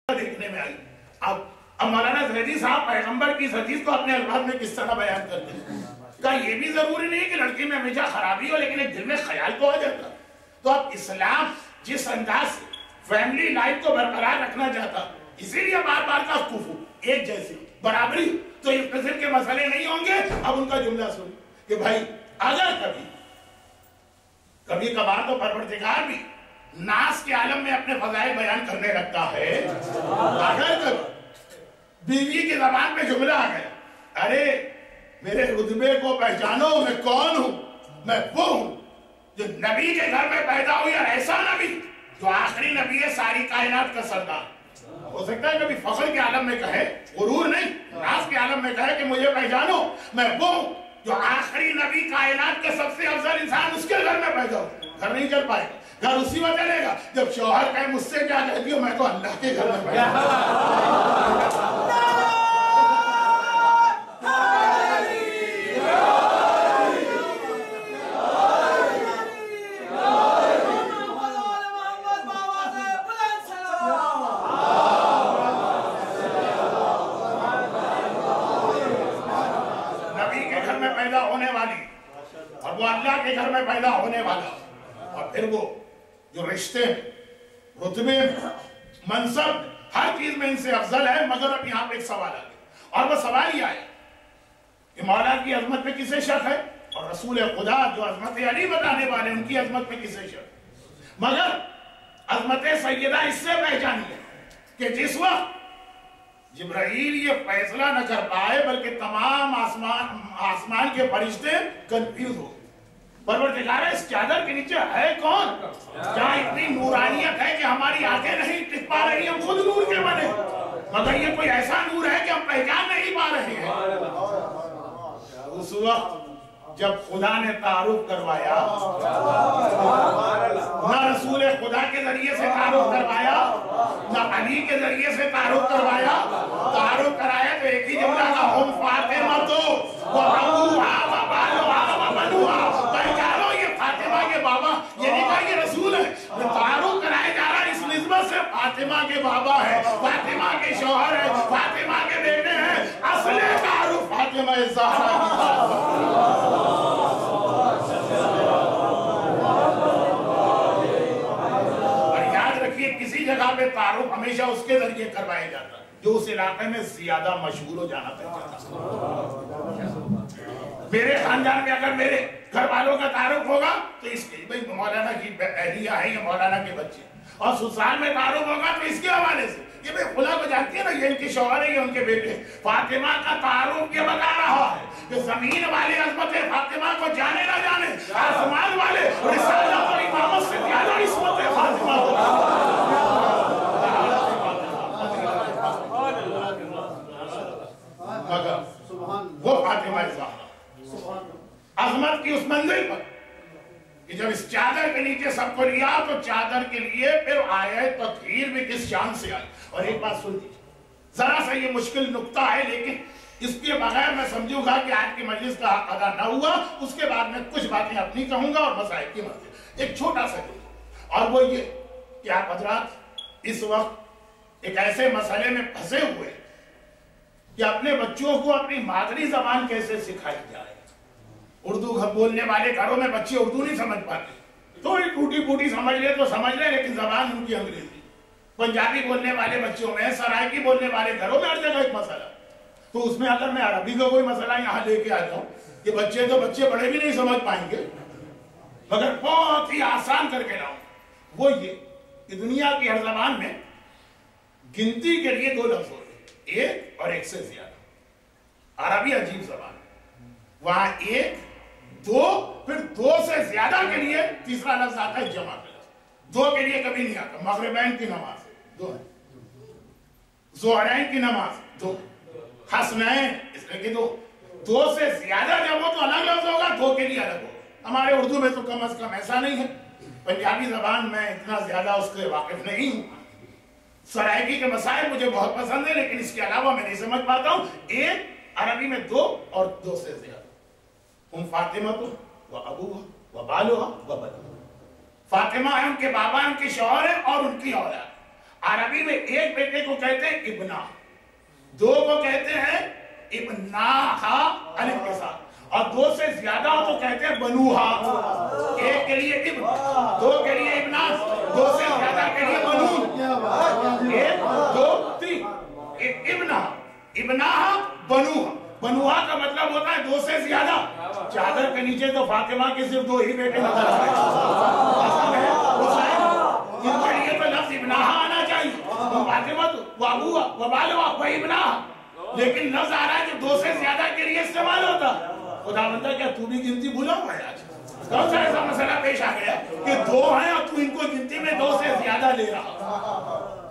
دیکھنے میں آئی. اب مولانا زیدی صاحب پیغمبر کی اس حدیث کو اپنے الفاظ میں کس طرح بیان کرتے ہیں؟ کہا یہ بھی ضروری نہیں کہ لڑکی میں ہمیشہ خرابی ہو، لیکن ایک دل میں خیال تو آ جاتا. تو اب اسلام جس انداز سے فیملی لائف کو برقرار رکھنا چاہتا، اسی لیے بار بار کا کفو ایک جیسی برابری، تو اس قسم کے مسئلے نہیں ہوں گے. اب ان کا جملہ سن کہ بھائی اگر کبھی کبھار تو پروردگار بھی ناس کے عالم میں اپنے فضائل بیان کرنے لگتا ہے. اگر کبھی بیوی کی زبان پہ جملہ آ گیا، ارے میرے رتبے کو پہچانو، میں کون ہوں، میں وہ ہوں جو نبی کے گھر میں پیدا ہوئی، اور ایسا نبی جو آخری نبی ہے ساری کائنات کا سردار. ہو سکتا ہے کبھی فخر کے عالم میں کہے، غرور نہیں، ناس کے عالم میں کہے کہ مجھے پہچانو، میں وہ ہوں جو آخری نبی کائنات کے سب سے افضل انسان اس کے گھر میں پیدا ہو. گھر نہیں چل پائے گا، گھر اسی میں چلے گا جب شوہر کہے مجھ سے کیا کہتی ہو، میں تو اللہ کے گھر میں پیدا ہوں. اور وہ اللہ کے گھر میں پیدا ہونے والا، اور پھر وہ جو رشتے رتبے منصب ہر چیز میں ان سے افضل ہے. مگر اب یہاں پہ ایک سوال آ گیا، اور وہ سوال یہ آیا کہ مولا کی عظمت پہ کسے شک ہے، اور رسول خدا جو عظمت علی بتانے والے ان کی عظمت پہ کسے شک. مگر عظمت سیدہ اس سے پہچانی ہے کہ جس وقت جبرائیل یہ فیصلہ نہ کر پائے بلکہ تمام آسمان کے فرشتے کنفیوز ہو. پروردگار اس چادر کے نیچے ہے کون؟ جہاں اتنی نورانیت ہے کہ ہماری آنکھیں نہیں ٹک پا رہی، ہم خود نور کے بنے، مگر یہ کوئی ایسا نور ہے کہ ہم پہچان نہیں پا رہے ہیں. اس وقت جب خدا نے تعارف کروایا، نہ رسول خدا کے ذریعے سے تعارف کروایا، نہ علی کے ذریعے سے تعارف کروایا، تعارف کرایا تو ایک ہی جملہ کا، ہم فاطمہ تو وَأَبُوهَا وَبَالُهَا وَبَنُوهَا. پہچانو یہ فاطمہ کے بابا، یہ نہیں کہا یہ رسول ہے، تعارف کرایا جا رہا اس نسبت سے فاطمہ کے بابا ہے، فاطمہ کے شوہر ہے، فاطمہ کے بیٹے ہیں. اصل تعارف فاطمہ الزہرا کی طرف. کسی جگہ پہ تعارف ہمیشہ اس کے ذریعے کروائے جاتا جو اس علاقے میں زیادہ مشہور ہو جانا پہچانا. میرے خاندان میں اگر میرے گھر والوں کا تعارف ہوگا تو اس کے بھائی مولانا کی اہلیہ ہے یا مولانا کے بچے، اور سسرال میں تعارف ہوگا تو اس کے حوالے سے یہ بھائی خدا کو جانتی ہے نا، یہ ان کی شوہر ہے، یہ ان کے بیٹے. فاطمہ کا تعارف یہ بتا رہا ہے کہ زمین والے عظمت فاطمہ کو جانے نہ جانے، آسمان والے رسالت اور امامت سے زیادہ عصمت فاطمہ کو. مگر وہ فاطمہ الزہرا عظمت کی اس منزل پر کہ جب اس چادر کے نیچے سب کو لیا تو چادر کے لیے پھر آیت تطہیر بھی کس شان سے آئی. اور ایک بات سن لیجیے، ذرا سا یہ مشکل نقطہ ہے، لیکن اس کے بغیر میں سمجھوں گا کہ آج کی مجلس کا حق ادا نہ ہوا. اس کے بعد میں کچھ باتیں اپنی کہوں گا اور مسائل کی مرضی. ایک چھوٹا سا دے، اور وہ یہ کہ آپ حضرات اس وقت ایک ایسے مسئلے میں پھنسے ہوئے کہ اپنے بچوں کو اپنی مادری زبان کیسے سکھائی جائے. اردو بولنے والے گھروں میں بچے اردو نہیں سمجھ پاتے، تھوڑی ٹوٹی پوٹی سمجھ لے تو سمجھ لے، لیکن زبان ان کی انگریزی. پنجابی بولنے والے بچوں میں، سرائکی بولنے والے گھروں میں ہر جگہ ایک مسئلہ. تو اس میں اگر میں عربی کا کوئی مسئلہ یہاں لے کے آتا ہوں کہ بچے تو بچے بڑے بھی نہیں سمجھ پائیں گے، مگر بہت ہی آسان کر کے لاؤں. وہ یہ کہ دنیا کی ہر زبان میں گنتی کے لیے 2 لفظ ہوتے ہیں، ایک اور ایک سے زیادہ. عربی عجیب زبان ہے، وہاں 1 2 پھر 2 سے زیادہ کے لیے تیسرا لفظ آتا ہے جمع کا لفظ. 2 کے لیے کبھی نہیں آتا. مغربین کی نماز 2 ہے، ظہرین کی نماز 2، حسنین اس لیے کہ 2 سے زیادہ جب ہو تو الگ لفظ ہوگا، 2 کے لیے الگ ہوگا. ہمارے اردو میں تو کم از کم ایسا نہیں ہے. پنجابی زبان میں اتنا زیادہ اس کے واقف نہیں ہوں. سرائکی کے مسائل مجھے بہت پسند ہے، لیکن اس کے علاوہ میں نہیں سمجھ پاتا ہوں. 1 عربی میں 2 اور 2 سے زیادہ. فاطمہ تو وابوہا وبالوہا وبنوہا. فاطمہ ہے ان کے بابا، ان کے شوہر ہیں اور ان کی اولاد. عربی میں ایک بیٹے کو کہتے ہیں ابنا، دو کو کہتے ہیں ابناہا الف کے ساتھ، اور دو سے زیادہ ہو تو کہتے ہیں بنوہا. ایک کے لیے ابن، دو کے لیے ابنا، دو سے زیادہ کے لیے بنون. ایک دو تین، ابنا ابناہا بنوہا. بنوہا کا مطلب ہوتا ہے دو سے زیادہ. چادر کے نیچے تو فاطمہ کے صرف دو ہی بیٹے نظر آئے. ان کے لیے تو لفظ ابناہا آنا چاہیے. فاطمہ تو وابوہا وبالوہا و ابناہا، لیکن لفظ آ رہا ہے جو دو سے زیادہ کے لیے استعمال ہوتا. خدا بندہ کیا تو بھی گنتی بھولا ہوا ہے؟ آج کون سا ایسا مسئلہ پیش آ گیا کہ دو ہیں اور تو ان کو گنتی میں دو سے زیادہ لے رہا؟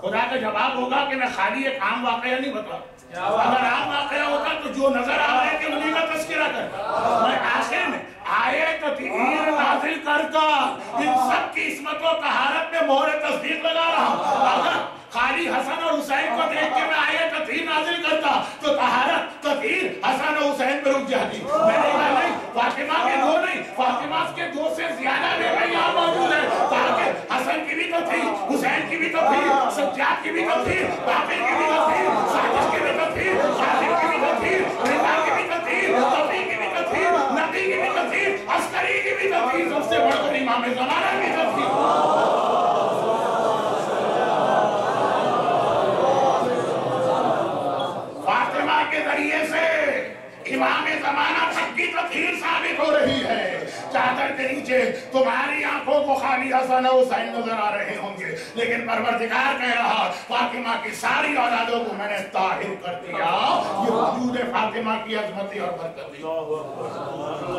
خدا کا جواب ہوگا کہ میں خالی ایک عام واقعہ نہیں بتا. اگر عام واقعہ ہوتا تو جو نظر آ رہے کہ انہیں کا تذکرہ کرتا. میں آخر میں آیت تطہیر نازل کرتا ان سب کی عصمت و طہارت میں مہر تصدیق لگا رہا. اگر خالی حسن اور حسین کو دیکھ کے میں آیت تطہیر نازل کرتا تو طہارت تطہیر حسن اور حسین پہ رک جاتی. میں نے کہا نہیں، فاطمہ کے دو نہیں، فاطمہ کے دو سے زیادہ بیٹے یہاں موجود ہیں، تاکہ حسن کی بھی تو تھی، حسین کی بھی تو تھی، سجاد کی بھی تو تھی، باقر کی بھی تو تھی، ساجد کی بھی تو تھی، خالد کی بھی تو تھی، رضا کی بھی تو تھی، صفی کی بھی تو تھی، نبی کی بھی تو تھی، عسکری کی بھی تو تھی، سب سے بڑھ کر امام زمانہ کی تو تھی. فاطمہ کے ذریعے سے امام زمانہ تک کی تطہیر ثابت ہو رہی ہے. چادر کے نیچے تمہاری آنکھوں کو خالی حسن و حسین نظر آ رہے ہوں گے، لیکن پروردگار کہہ رہا فاطمہ کی ساری اولادوں کو میں نے طاہر کر دیا. یہ وجود فاطمہ کی عظمت اور برکت.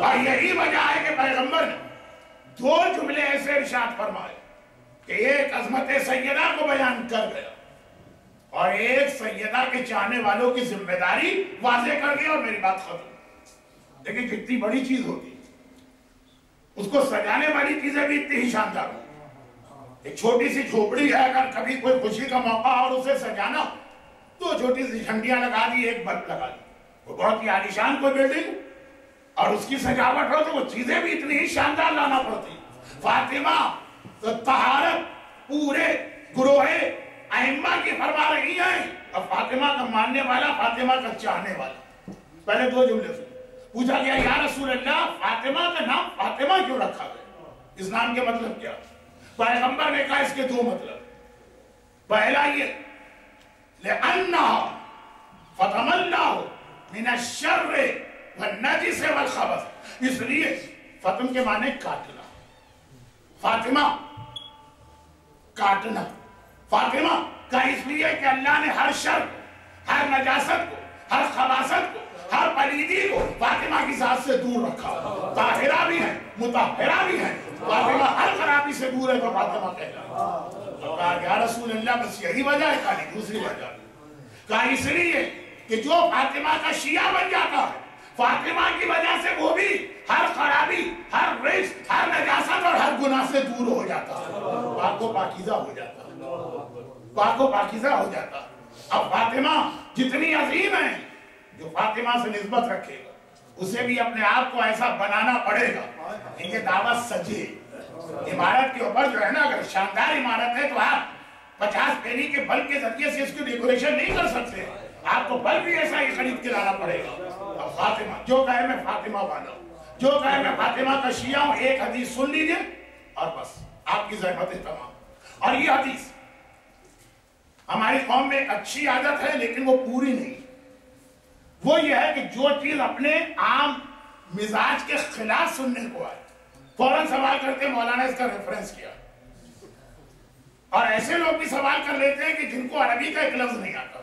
اور یہی وجہ ہے کہ پیغمبر نے دو جملے ایسے ارشاد فرمائے کہ ایک عظمت سیدہ کو بیان کر گیا اور ایک سیدہ کے چاہنے والوں کی ذمہ داری واضح کر گیا اور میری بات ختم. لیکن کتنی بڑی چیز ہوتی، اس کو سجانے والی چیزیں بھی اتنی ہی شاندار ہو. ایک چھوٹی سی جھوپڑی ہے، اگر کبھی کوئی خوشی کا موقع اور اسے سجانا، تو چھوٹی سی جھنڈیاں لگا دی، ایک بلب لگا دی، وہ بہت ہی عالیشان کوئی بلڈنگ اور اس کی سجاوٹ ہو تو وہ چیزیں بھی اتنی ہی شاندار لانا پڑتی. فاطمہ تو طہارت پورے گروہ ائمہ کی فرما رہی ہیں، اور فاطمہ کا ماننے والا، فاطمہ کا چاہنے والا. پہلے دو جملے سے پوچھا گیا یا رسول اللہ فاطمہ کا نام فاطمہ کیوں رکھا گیا؟ اس نام کے مطلب کیا؟ پیغمبر نے کہا اس کے دو مطلب. پہلا یہ لِأَنَّهَا فَطَمَ اللَّهُ مِنَ الشَّرِّ وَالنَّجِسِ وَالْخَبَثِ. اس لیے فتم کے معنی کاٹنا، فاطمہ کاٹنا. فاطمہ کا اس لیے کہ اللہ نے ہر شر، ہر نجاست کو، ہر خباثت کو، ہر پلیدی کو فاطمہ کی ذات سے دور رکھا. طاہرہ بھی ہیں، مطہرہ بھی ہیں. فاطمہ ہر خرابی سے دور ہے تو فاطمہ کہلاتی. تو کہا یا رسول اللہ بس یہی وجہ ہے؟ کہا نہیں، دوسری وجہ. کہا اس لیے کہ جو فاطمہ کا شیعہ بن جاتا ہے، فاطمہ کی وجہ سے وہ بھی ہر خرابی، ہر رجس، ہر نجاست اور ہر گناہ سے دور ہو جاتا ہے، پاک و پاکیزہ ہو جاتا ہے، پاک و پاکیزہ ہو جاتا. اب فاطمہ جتنی عظیم ہے، جو فاطمہ سے نسبت رکھے گا اسے بھی اپنے آپ کو ایسا بنانا پڑے گا کہ یہ دعوت سجے. عمارت کے اوپر جو ہے نا، اگر شاندار عمارت ہے تو آپ 50 پینی کے بلب کے ذریعے سے اس کی ڈیکوریشن نہیں کر سکتے، آپ کو بلب بھی ایسا ہی خرید کے لانا پڑے گا. اب فاطمہ جو کہے میں فاطمہ والا ہوں، جو کہے میں فاطمہ کا شیعہ ہوں، ایک حدیث سن لیجئے اور بس آپ کی زحمتیں تمام. اور یہ حدیث ہماری قوم میں ایک اچھی عادت ہے لیکن وہ پوری نہیں. وہ یہ ہے کہ جو چیز اپنے عام مزاج کے خلاف سننے کو آئے فوراً سوال کرتے مولانا اس کا ریفرنس کیا. اور ایسے لوگ بھی سوال کر لیتے ہیں کہ جن کو عربی کا ایک لفظ نہیں آتا.